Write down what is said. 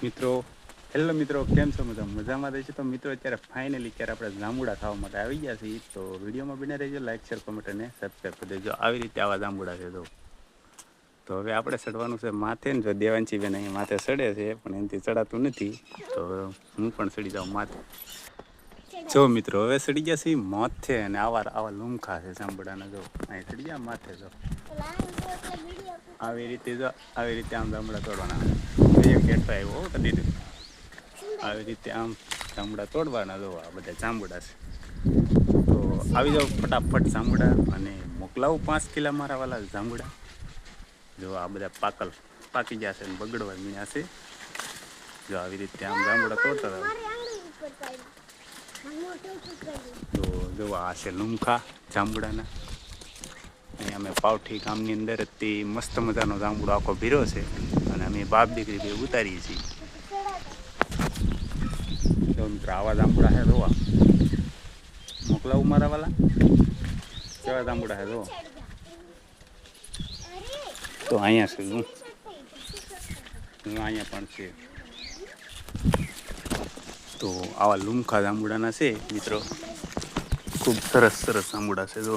મિત્રો હેલો મિત્રો, કેમ છો? મજામાં રહેશે તો મિત્રો અત્યારે ફાઇનલી આપણે જાંબુડા ખાવા માટે આવી ગયા છીએ. તો વિડીયોમાં બને રહેજો, લાઈક શેર કમેન્ટ અને સબસ્ક્રાઈબ કરી દેજો. આવી રીતે આવા જાંબુડા છે. તો હવે આપણે ચડવાનું છે માથે ને. જો દેવાંશી બેન અહીંયા માથે ચડે છે પણ એનાથી ચડાતું નથી, તો હું પણ ચડી જાઉં માથે. જો મિત્રો હવે ચડી ગયા છીએ માથે, અને આવા લૂમખા છે જાંબુડાના. જો અહીં ચડી ગયા માથે. જો આવી રીતે આમ જાંબુડા તોડવાના. કેટ આવ્યો કરી દીધું. આવી રીતે આમ જાંબુડા તોડવાના. જો આ બધા જાંબુડા છે. તો આવી જાઓ ફટાફટ જાંબુડા, અને મોકલાવું 5 કિલા મારા વાલા જાંબુડા. જો આ બધા પાકી ગયા છે ને બગડવા મીણ્યા છે. જો આવી રીતે આમ જાંબુડા તોડતા હતા. તો જો આ છે લૂમખા જાંબુડાના. અહીંયા અમે પાવઠી ગામની અંદર તે મસ્ત મજાનો જાંબુડો આખો ભીરો છે, અને અમે બાપ દીકરી બે ઉતારીએ છીએ. તો મિત્રો આવા જાંબુડા છે. જોવા મોકલાવું મારા વાલા, કેવા જાંબુડા છે. જો તો અહીંયા છે, અહીંયા પણ છે. તો આવા લૂમખા જાંબુડાના છે મિત્રો, ખૂબ સરસ જાંબુડા છે. જો